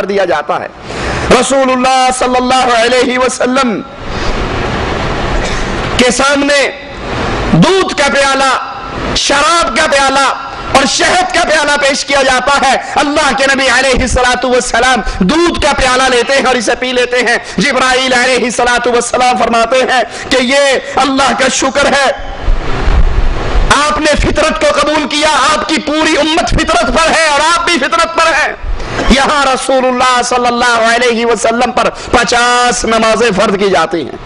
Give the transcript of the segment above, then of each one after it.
کر دیا جاتا ہے۔ رسول اللہ صلی اللہ علیہ وسلم کے سامنے دودھ کا پیالہ، شراب کا پیالہ اور شہد کا پیالہ پیش کیا جاتا ہے۔ اللہ کے نبی علیہ السلام دودھ کا پیالہ لیتے ہیں اور اسے پی لیتے ہیں۔ جبرائیل علیہ السلام فرماتے ہیں کہ یہ اللہ کا شکر ہے، آپ نے فطرت کو قبول کیا، آپ کی پوری امت فطرت پر ہے اور آپ بھی فطرت پر ہیں۔ یہاں رسول اللہ صلی اللہ علیہ وسلم پر 50 نمازیں فرض کی جاتی ہیں۔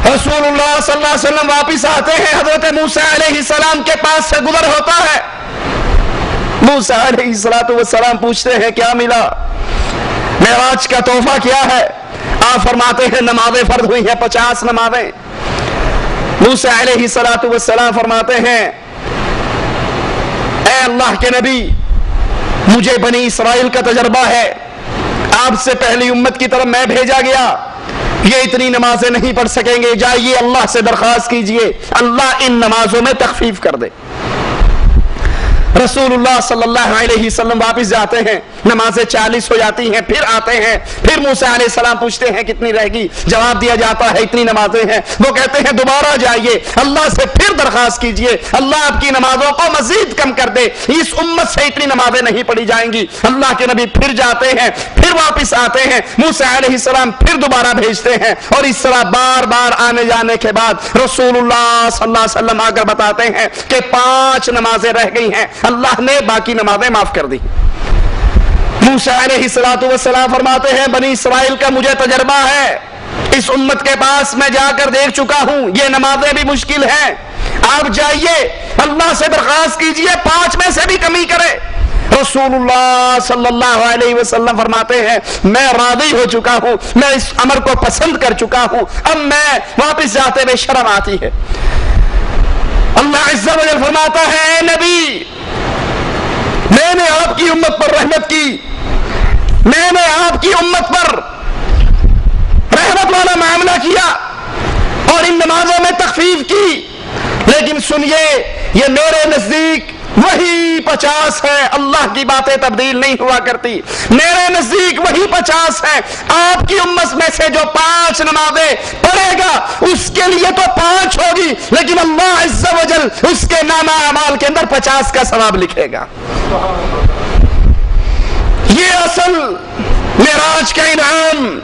رسول اللہ صلی اللہ علیہ وسلم واپس آتے ہیں، حضرت موسیٰ علیہ السلام کے پاس سے گزر ہوتا ہے۔ موسیٰ علیہ السلام پوچھتے ہیں کیا ملا، معراج کا تحفہ کیا ہے؟ آپ فرماتے ہیں نمازیں فرض ہوئی ہیں 50 نمازیں۔ موسیٰ علیہ السلام فرماتے ہیں اے اللہ کے نبی، مجھے بنی اسرائیل کا تجربہ ہے، آپ سے پہلی امت کی طرف میں بھیجا گیا، یہ اتنی نمازیں نہیں پڑھ سکیں گے، جائیے اللہ سے درخواست کیجئے اللہ ان نمازوں میں تخفیف کر دے۔ رسول اللہ صلی اللہ علیہ وسلم واپس جاتے ہیں، نمازیں 40 ہو جاتی ہیں، پھر آتے ہیں، پھر موسیٰ علیہ السلام پوچھتے ہیں کتنی رہ گئی، جواب دیا جاتا ہے اتنی نمازیں ہیں۔ وہ کہتے ہیں دوبارہ جائیے اللہ سے پھر درخواست کیجئے اللہ آپ کی نمازوں کو مزید کم کر دے، اس امت سے اتنی نمازیں نہیں پڑھی جائیں گی۔ اللہ کے نبی پھر جاتے ہیں، پھر واپس آتے ہیں، موسیٰ علیہ السلام پھر دوبارہ بھیجتے ہیں، اور اس طرح بار بار آنے جانے کے بعد رسول اللہ صلی اللہ علیہ وسلم آ کر بتاتے ہیں کہ 5 نمازیں رہ گئی ہیں، اللہ نے باقی نمازیں معاف کر دی۔ موسیٰ علیہ السلام فرماتے ہیں بنی اسرائیل کا مجھے تجربہ ہے، اس امت کے پاس میں جا کر دیکھ چکا ہوں، یہ نمازیں بھی مشکل ہیں، آپ جائیے اللہ سے درخواست کیجئے 5 میں سے بھی کمی کرے۔ رسول اللہ صلی اللہ علیہ وسلم فرماتے ہیں میں راضی ہو چکا ہوں، میں اس امر کو پسند کر چکا ہوں، اب میں واپس جاتے ہوئے شرم آتی ہے۔ اللہ عز و جل فرماتا ہے اے نبی، میں نے آپ کی امت پر رحمت کی، میں نے آپ کی امت پر رحمت والا معاملہ کیا اور ان نمازوں میں تخفیف کی، لیکن سنیے یہ میرے نزدیک وہی 50 ہے، اللہ کی باتیں تبدیل نہیں ہوا کرتی، میرے نزدیک وہی 50 ہے، آپ کی امت میں سے جو 5 نمازیں پڑھے گا اس کے لیے تو 5 ہوگی، لیکن اللہ عز و جل اس کے نامہ اعمال کے اندر 50 کا ثواب لکھے گا۔ یہ اصل معراج کا انعام،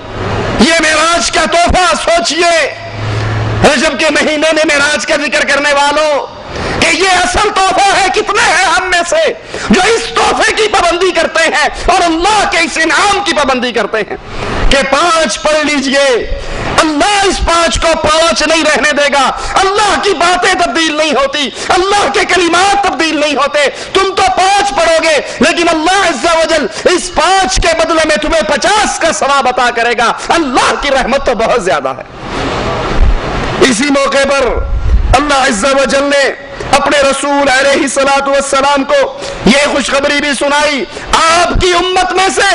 یہ معراج کا تحفہ، سوچئے رجب کے مہینے میں معراج کا ذکر کرنے والوں کہ یہ اصل تحفہ ہے، کتنے ہیں ہم میں سے جو اس تحفے کی پابندی کرتے ہیں اور اللہ کے اس انعام کی پابندی کرتے ہیں کہ 5 پڑھ لیجئے، اللہ اس 5 کو 5 نہیں رہنے دے گا، اللہ کی باتیں تبدیل نہیں ہوتی، اللہ کے کلمات تبدیل نہیں ہوتے، تم تو 5 پڑھو گے لیکن اللہ عز و جل اس 5 کے بدلے میں تمہیں 50 کا ثواب عطا کرے گا۔ اللہ کی رحمت تو بہت زیادہ ہے۔ اسی موقع پر اللہ عز و جل نے اپنے رسول علیہ السلام کو یہ خوشخبری بھی سنائی، آپ کی امت میں سے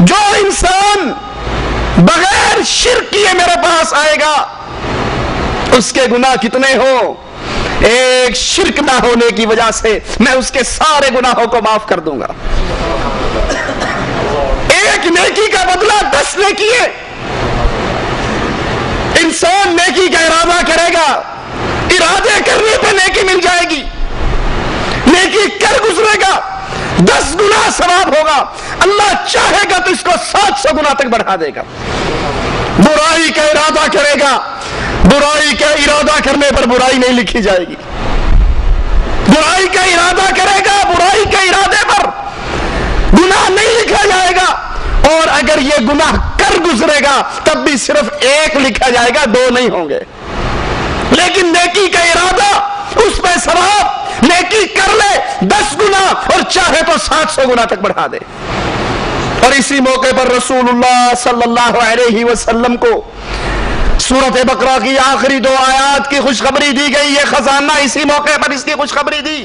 جو انسان بغیر شرک کیے میرے پاس آئے گا اس کے گناہ کتنے ہوں، ایک شرک نہ ہونے کی وجہ سے میں اس کے سارے گناہوں کو معاف کر دوں گا۔ ایک نیکی کا بدلہ 10 نیکی ہے۔ انسان نیکی کا ارادہ کرے گا، ارادے کرنے پہ نیکی مل جائے گی، نیکی کر گزرے گا 10 گنا ثواب ہوگا، اللہ چاہے گا تو اس کو 700 گنا تک بڑھا دے گا۔ برائی کا ارادہ کرے گا، برائی کا ارادہ کرنے پر برائی نہیں لکھی جائے گی، برائی کا ارادہ کرے گا، برائی کے ارادے پر گناہ نہیں لکھا جائے گا، اور اگر یہ گناہ کر گزرے گا تب بھی صرف 1 لکھا جائے گا، 2 نہیں ہوں گے۔ لیکن نیکی کا ارادہ اس پہ ثواب، نیکی کر لے 10 گنا اور چاہے تو 700 گنا تک بڑھا دے۔ اور اسی موقع پر رسول اللہ صلی اللہ علیہ وسلم کو سورۃ بقرہ کی آخری 2 آیات کی خوشخبری دی گئی، یہ خزانہ اسی موقع پر اس کی خوشخبری دی۔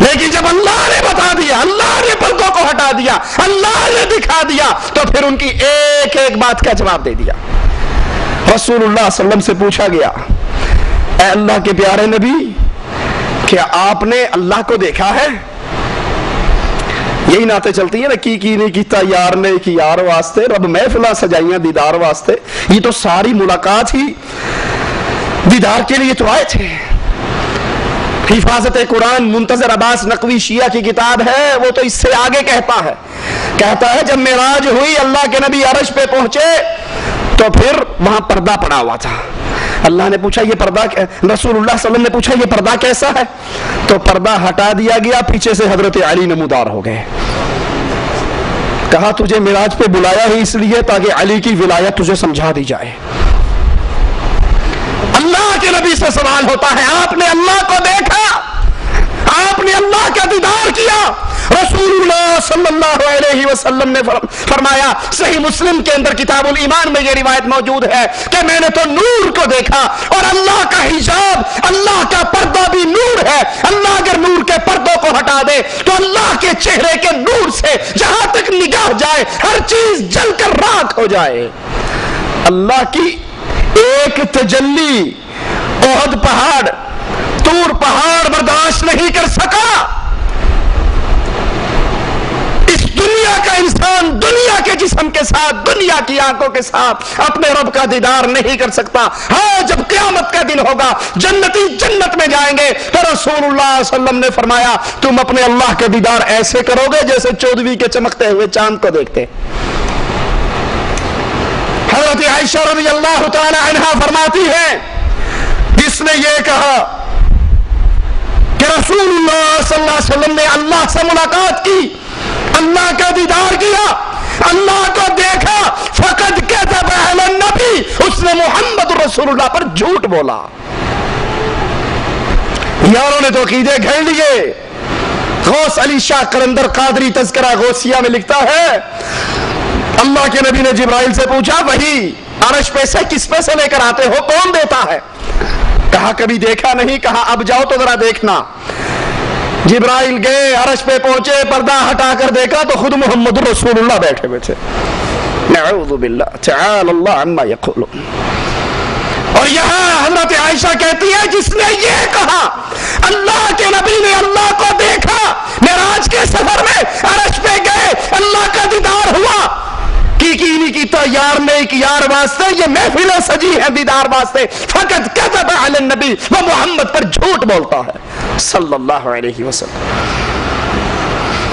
لیکن جب اللہ نے بتا دیا، اللہ نے پردوں کو ہٹا دیا، اللہ نے دکھا دیا، تو پھر ان کی ایک ایک بات کا جواب دے دیا۔ رسول اللہ صلی اللہ علیہ وسلم سے پوچھا گیا، اے اللہ کے پیارے نبی، کیا آپ نے اللہ کو دیکھا ہے؟ یہی نعتیں چلتی ہیں نا، کی نہیں کیتا یار نے کی یار واسطے، رب محفلاں سجائیاں دیدار واسطے۔ یہ تو ساری ملاقات ہی دیدار کے لیے تو آئے تھے۔ حفاظت قرآن منتظر عباس نقوی شیعہ کی کتاب ہے، وہ تو اس سے آگے کہتا ہے جب معراج ہوئی، اللہ کے نبی عرش پہ پہنچے تو پھر وہاں پردہ پڑا ہوا تھا۔ اللہ نے پوچھا یہ پردہ، رسول اللہ صلی اللہ علیہ وسلم نے پوچھا یہ پردہ کیسا ہے؟ تو پردہ ہٹا دیا گیا، پیچھے سے حضرت علی نمودار ہو گئے۔ کہا تجھے معراج پہ بلایا ہی اس لیے تاکہ علی کی ولایت تجھے سمجھا دی جائے۔ اللہ کے نبی سے سوال ہوتا ہے، آپ نے اللہ کو دیکھا؟ آپ نے اللہ کا دیدار کیا؟ رسول اللہ صلی اللہ علیہ وسلم نے فرمایا، صحیح مسلم کے اندر کتاب الایمان میں یہ روایت موجود ہے کہ میں نے تو نور کو دیکھا، اور اللہ کا حجاب، اللہ کا پردہ بھی نور ہے۔ اللہ اگر نور کے پردوں کو ہٹا دے تو اللہ کے چہرے کے نور سے جہاں تک نگاہ جائے ہر چیز جل کر راکھ ہو جائے۔ اللہ کی ایک تجلی احد پہاڑ، طور پہاڑ برداشت نہیں کر سکا۔ اس دنیا کا انسان دنیا کے جسم کے ساتھ، دنیا کی آنکھوں کے ساتھ اپنے رب کا دیدار نہیں کر سکتا۔ ہاں جب قیامت کا دن ہوگا، جنتی جنت میں جائیں گے تو رسول اللہ صلی اللہ علیہ وسلم نے فرمایا تم اپنے اللہ کا دیدار ایسے کرو گے جیسے 14ویں کے چمکتے ہوئے چاند کو دیکھتے۔ حضرت عائشہ رضی اللہ تعالی عنہا فرماتی ہے، جس نے یہ کہا کہ رسول اللہ صلی اللہ علیہ وسلم نے اللہ سے ملاقات کی، اللہ کا دیدار کیا، اللہ کو دیکھا، فقد کذب علی النبی، اس نے محمد رسول اللہ پر جھوٹ بولا۔ یاروں نے تو عقیدے گھڑ لیے۔ غوث علی شاہ قلندر قادری تذکرہ غوثیہ میں لکھتا ہے، اللہ کے نبی نے جبرائیل سے پوچھا وہی عرش پہ سے کس پہ سے لے کر آتے ہو، کون دیتا ہے؟ کہا کبھی دیکھا نہیں۔ کہا اب جاؤ تو ذرا دیکھنا۔ جبرائیل گئے، عرش پہ پہنچے، پردہ ہٹا کر دیکھا تو خود محمد رسول اللہ بیٹھے ہوئے تھے۔ نعوذ باللہ تعالی اللہ عما یقولون۔ اور یہاں حضرت عائشہ کہتی ہے، جس نے یہ کہا اللہ کے نبی نے اللہ کو دیکھا، معراج کے سفر میں عرش پہ گئے، اللہ کا دیدار ہوا، کی نہیں کیتا یار نے ایک یار واسطے، یہ محفلیں سجی ہیں دیدار واسطے، فقط کذب علی النبی، وہ محمد پر جھوٹ بولتا ہے صلی اللہ علیہ وسلم۔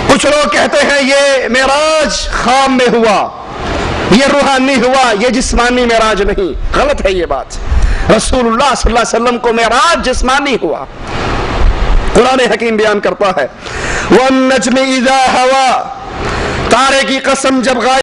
کچھ لوگ کہتے ہیں یہ معراج خام میں ہوا، یہ روحانی ہوا، یہ جسمانی معراج نہیں۔ غلط ہے یہ بات۔ رسول اللہ صلی اللہ علیہ وسلم کو معراج جسمانی ہوا۔ قرآن حکیم بیان کرتا ہے، وَالنَّجْمِ إِذَا هَوَى، تارے کی قسم جب غائب